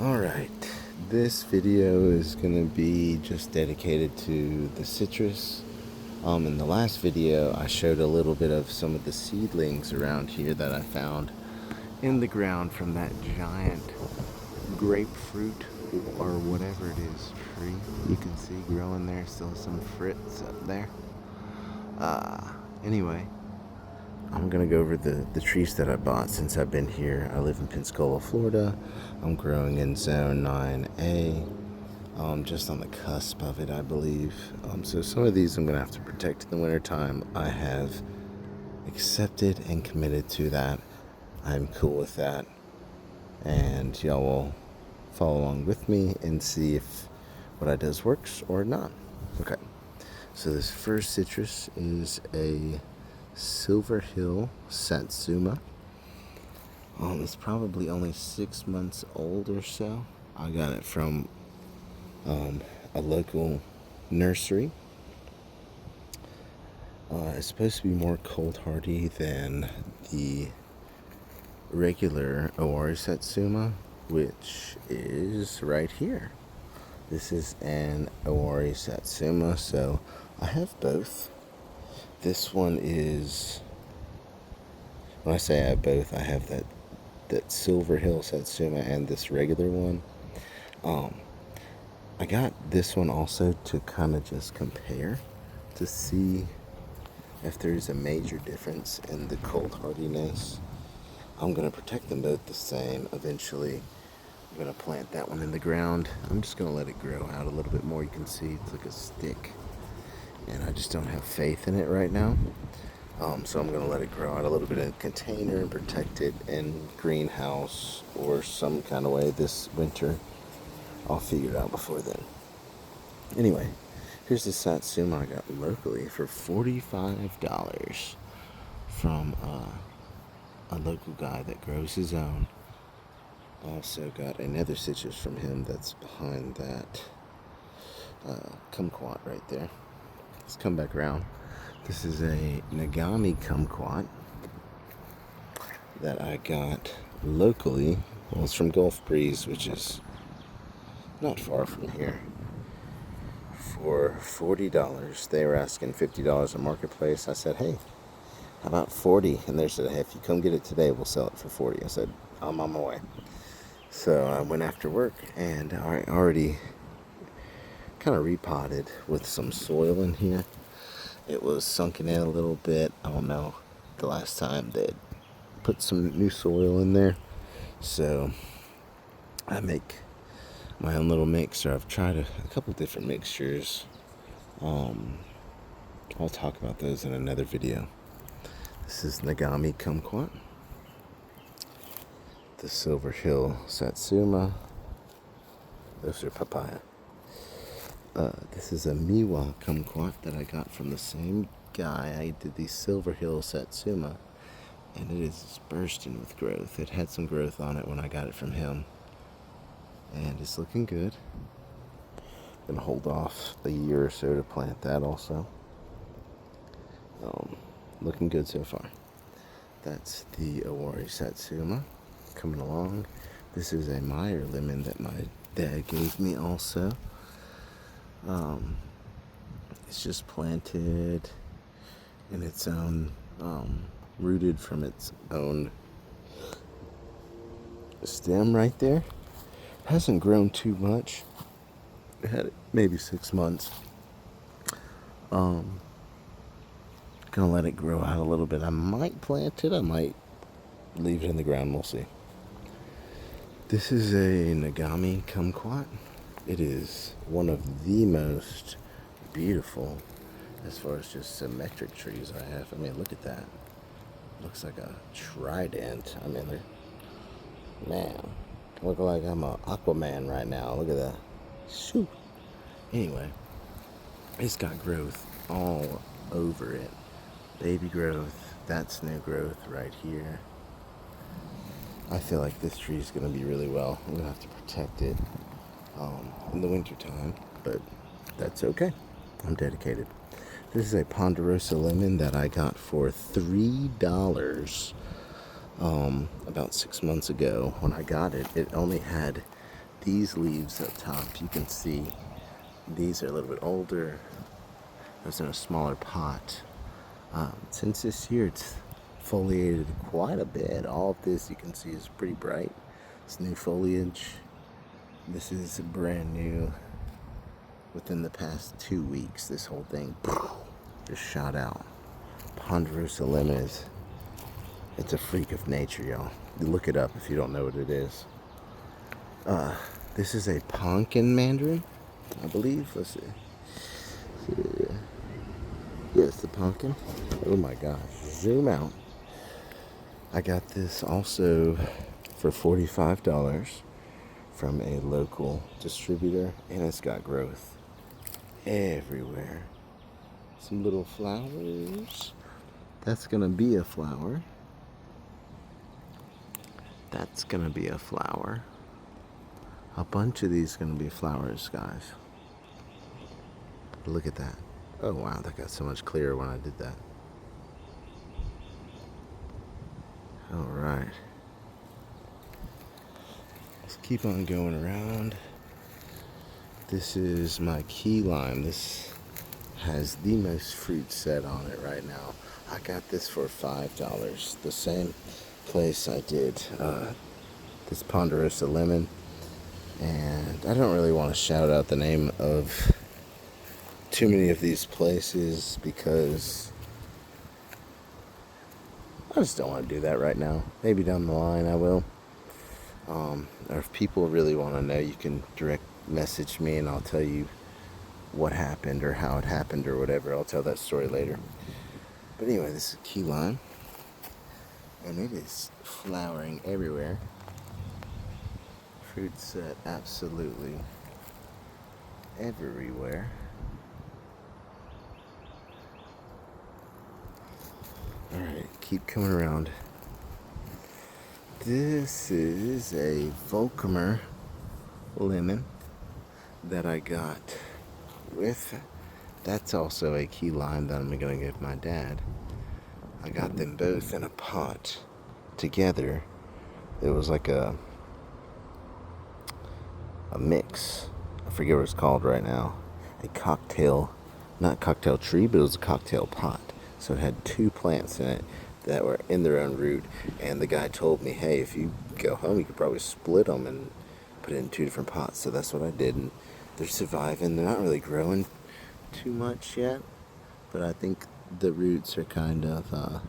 Alright, this video is going to be just dedicated to the citrus. In the last video I showed a little bit of some of the seedlings around here that I found in the ground from that giant grapefruit or whatever it is tree you can see growing there. Still some Fritz up there. Anyway, I'm gonna go over the trees that I bought since I've been here. I live in Pensacola, Florida. I'm growing in Zone 9A, just on the cusp of it, I believe. So some of these I'm gonna have to protect in the wintertime. I have accepted and committed to that. I'm cool with that. And y'all will follow along with me and see if what I does works or not. Okay, so this first citrus is a Silver Hill Satsuma. It's probably only 6 months old or so. I got it from a local nursery. It's supposed to be more cold hardy than the regular Owari Satsuma, which is right here. This is an Owari Satsuma, so I have both. This one is, when I say I have both, I have that Silver Hill Satsuma and this regular one. I got this one also to kind of just compare to see if there's a major difference in the cold hardiness. I'm going to protect them both the same. Eventually, I'm going to plant that one in the ground. I'm just going to let it grow out a little bit more. You can see it's like a stick. And I just don't have faith in it right now. So I'm going to let it grow out a little bit in a container and protect it in greenhouse or some kind of way this winter. I'll figure it out before then. Anyway, here's the Satsuma I got locally for $45 from a local guy that grows his own. Also got another citrus from him that's behind that kumquat right there. Let's come back around. This is a Nagami kumquat that I got locally. Well, it's from Gulf Breeze, which is not far from here, for $40. They were asking $50 at Marketplace. I said, hey, how about 40? And they said, hey, if you come get it today, we'll sell it for 40. I said, I'm on my way. So I went after work, and I already kind of repotted with some soil in here. It was sunken in a little bit. I don't know the last time they'd put some new soil in there. So I make my own little mixer. I've tried a couple different mixtures. I'll talk about those in another video. This is Nagami kumquat, the Silver Hill Satsuma. Those are papaya. This is a Miwa kumquat that I got from the same guy. I did the Silver Hill Satsuma, and it is bursting with growth. It had some growth on it when I got it from him, and it's looking good. I'm gonna hold off a year or so to plant that also. Looking good so far. That's the Owari Satsuma coming along. This is a Meyer lemon that my dad gave me also. It's just planted in its own, rooted from its own stem right there. Hasn't grown too much. It had maybe 6 months. Gonna let it grow out a little bit. I might plant it. I might leave it in the ground. We'll see. This is a Nagami kumquat. It is one of the most beautiful, as far as just symmetric trees I have. I mean, look at that. Looks like a trident. I mean, man, look like I'm a Aquaman right now. Look at that. Shoot. Anyway, it's got growth all over it. Baby growth. That's new growth right here. I feel like this tree is going to be really well. I'm going to have to protect it in the winter time, but that's okay. I'm dedicated. This is a Ponderosa lemon that I got for $3 about 6 months ago. When I got it, it only had these leaves up top, you can see these are a little bit older. Those in a smaller pot. Since this year, it's foliated quite a bit. All of this you can see is pretty bright. It's new foliage. This is brand new. Within the past 2 weeks, this whole thing just shot out. Ponderosa lemon it's a freak of nature, y'all. You look it up if you don't know what it is. This is a pumpkin mandarin, I believe. Let's see. Yes, the pumpkin. Oh my gosh. Zoom out. I got this also for $45 from a local distributor, and it's got growth everywhere. Some little flowers. That's gonna be a flower. That's gonna be a flower. A bunch of these gonna be flowers, guys. Look at that. Oh wow, that got so much clearer when I did that. Alright. Let's keep on going around. This is my key lime. This has the most fruit set on it right now. I got this for $5. The same place I did this Ponderosa lemon. And I don't really want to shout out the name of too many of these places because I just don't want to do that right now. Maybe down the line I will. Or if people really want to know, you can direct message me and I'll tell you what happened or how it happened or whatever. I'll tell that story later. But anyway, this is key lime. And it is flowering everywhere. Fruit set absolutely everywhere. Alright, keep coming around. This is a Volkamer lemon that I got with. That's also a key lime that I'm going to give my dad. I got them both in a pot together. It was like a mix. I forget what it's called right now. A cocktail, not cocktail tree, but it was a cocktail pot. So it had 2 plants in it that were in their own root. And the guy told me, hey, if you go home, you could probably split them and put it in 2 different pots. So that's what I did. And they're surviving. They're not really growing too much yet. But I think the roots are kind of,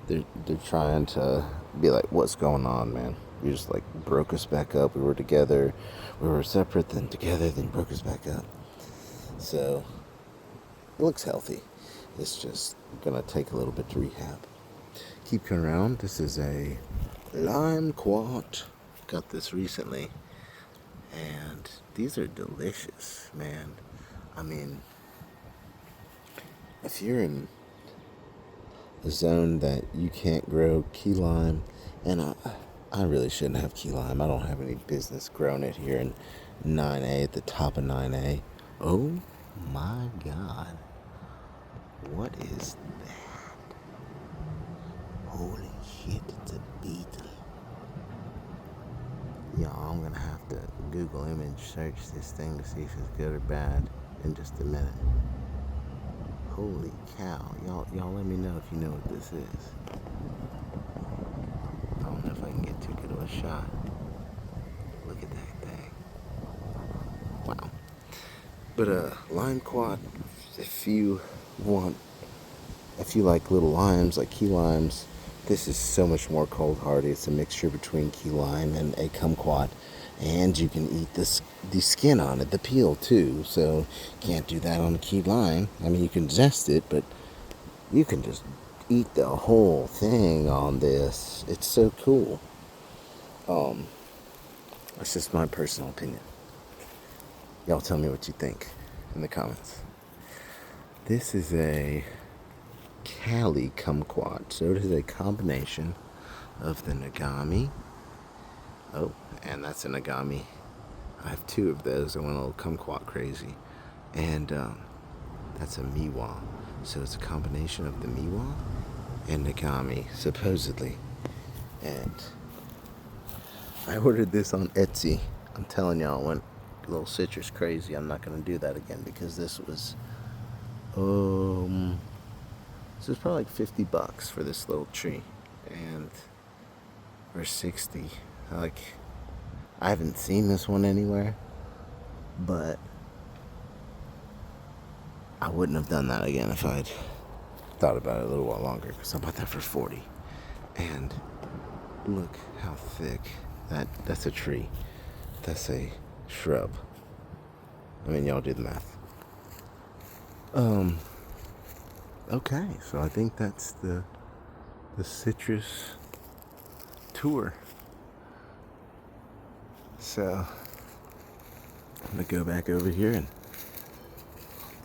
they're trying to be like, what's going on, man? You just like broke us back up. We were together. We were separate, then together, then broke us back up. So it looks healthy. It's just gonna take a little bit to rehab. Keep coming around. This is a lime quat. Got this recently. And these are delicious, man. I mean, if you're in a zone that you can't grow key lime, and I really shouldn't have key lime. I don't have any business growing it here in 9A, at the top of 9A. Oh my God. What is that? Holy shit, it's a beetle. Y'all, I'm gonna have to Google image search this thing to see if it's good or bad in just a minute. Holy cow. Y'all let me know if you know what this is. I don't know if I can get too good of a shot. Look at that thing. Wow. But lime quat, if you like little limes, like key limes, this is so much more cold hardy. It's a mixture between key lime and a kumquat. And you can eat the skin on it, the peel too. So can't do that on a key lime. I mean, you can zest it, but you can just eat the whole thing on this. It's so cool. That's just my personal opinion. Y'all tell me what you think in the comments. This is a Cali kumquat. So it is a combination of the Nagami. Oh, and that's a Nagami. I have 2 of those. I went a little kumquat crazy. And that's a Miwa. So it's a combination of the Miwa and Nagami, supposedly. And I ordered this on Etsy. I'm telling y'all, I went a little citrus crazy. I'm not gonna do that again because um this was probably like $50 for this little tree, and or 60. Like, I haven't seen this one anywhere, but I wouldn't have done that again if I'd thought about it a little while longer, because I bought that for 40. And look how thick that's a tree. That's a shrub. I mean, y'all do the math. Okay, so I think that's the citrus tour. So I'm gonna go back over here and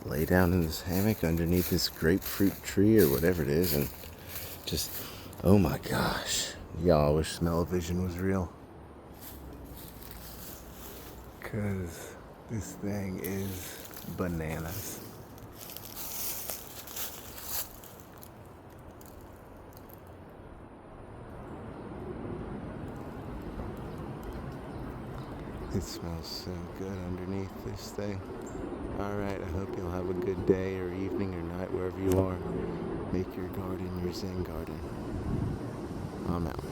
lay down in this hammock underneath this grapefruit tree or whatever it is, and just, oh my gosh, y'all, I wish smell-o-vision was real, because this thing is bananas. It smells so good underneath this thing. Alright, I hope you'll have a good day or evening or night wherever you are. Make your garden your Zen garden. I'm out.